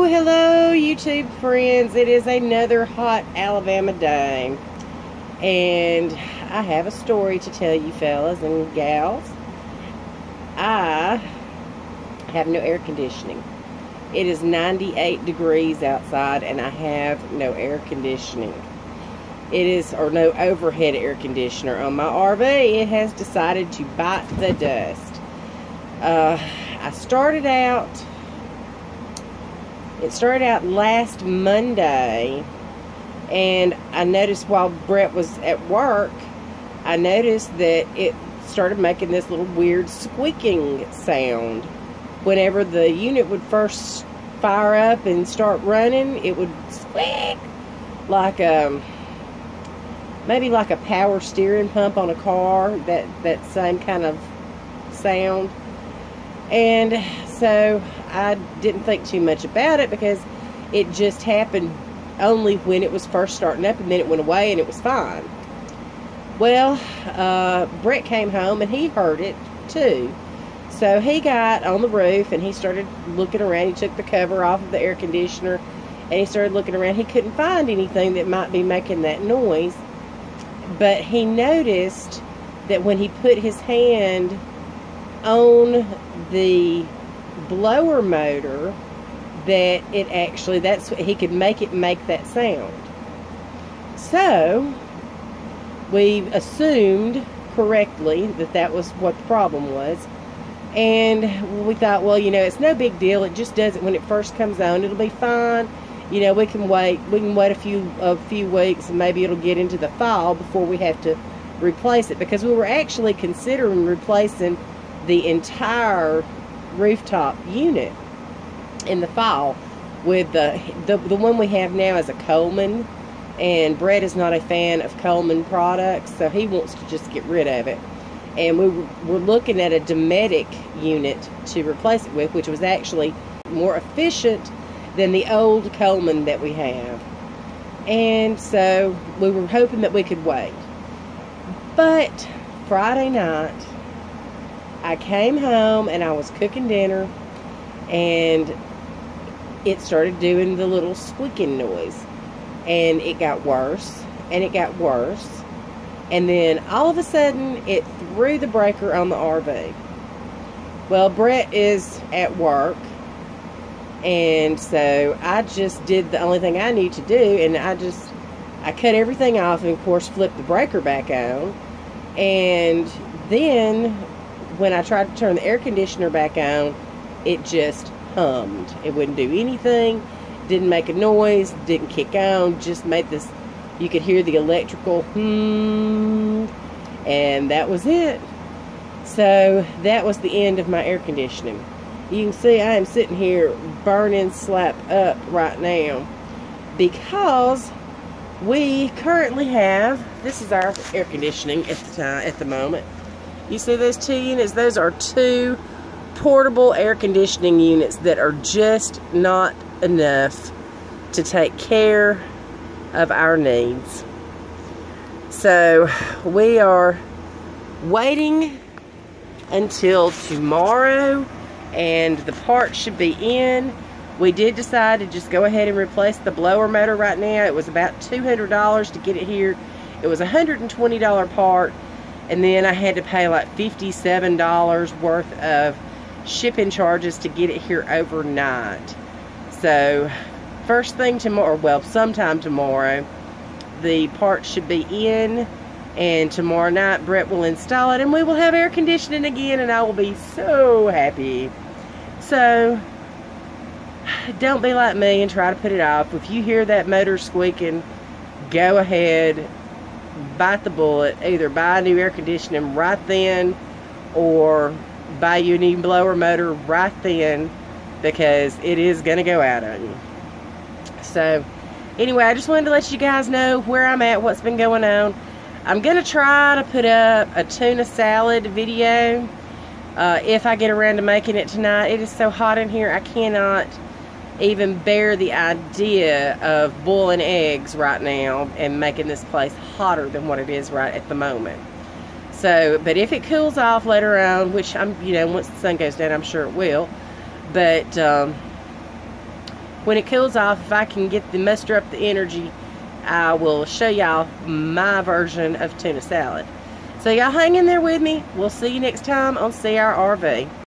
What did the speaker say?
Hello YouTube friends. It is another hot Alabama day, and I have a story to tell you fellas and gals. I have no air conditioning. It is 98 degrees outside and I have no air conditioning. Or no overhead air conditioner on my RV. It has decided to bite the dust. It started out last Monday, and I noticed while Brett was at work, I noticed that it started making this little weird squeaking sound. Whenever the unit would first fire up and start running, it would squeak like maybe like a power steering pump on a car, that same kind of sound. And so I didn't think too much about it because it just happened only when it was first starting up, and then it went away and it was fine. Well, Brett came home and he heard it too. So he got on the roof and he started looking around. He took the cover off of the air conditioner and he started looking around. He couldn't find anything that might be making that noise, but he noticed that when he put his hand on the blower motor, that he could make it make that sound. So we assumed correctly that was what the problem was, and we thought, well, it's no big deal. It just does it when it first comes on. It'll be fine. We can wait a few weeks, and maybe it'll get into the fall before we have to replace it, because we were actually considering replacing the entire rooftop unit in the fall. With the one we have now is a Coleman, and Brett is not a fan of Coleman products, so he wants to just get rid of it. And we're looking at a Dometic unit to replace it with, which was actually more efficient than the old Coleman that we have. And so we were hoping that we could wait. But Friday night, I came home and I was cooking dinner, and it started doing the little squeaking noise, and it got worse and it got worse, and then all of a sudden it threw the breaker on the RV. Well, Brett is at work, and so I just did the only thing I need to do, and I cut everything off and of course flipped the breaker back on. And then when I tried to turn the air conditioner back on, it just hummed. It wouldn't do anything, didn't make a noise, didn't kick on, just made this, you could hear the electrical and that was it. So that was the end of my air conditioning. You can see I am sitting here burning slap up right now because we currently have, this is our air conditioning at the moment. You see those two units? Those are two portable air conditioning units that are just not enough to take care of our needs. So we are waiting until tomorrow, and the parts should be in. We did decide to just go ahead and replace the blower motor right now. It was about $200 to get it here. It was a $120 part. And then I had to pay like $57 worth of shipping charges to get it here overnight. So first thing tomorrow, well, sometime tomorrow, the parts should be in, and tomorrow night Brett will install it and we will have air conditioning again, and I will be so happy. So don't be like me and try to put it off. If you hear that motor squeaking, go ahead, bite the bullet. Either buy a new air conditioning right then, or buy you a new blower motor right then, because it is going to go out on you. So anyway, I just wanted to let you guys know where I'm at, what's been going on. I'm going to try to put up a tuna salad video if I get around to making it tonight. It is so hot in here, I cannot even bear the idea of boiling eggs right now and making this place hotter than what it is right at the moment. So, but if it cools off later on, which once the sun goes down, I'm sure it will. But when it cools off, if I can get the muster up the energy, I will show y'all my version of tuna salad. So y'all hang in there with me. We'll see you next time on CRRV.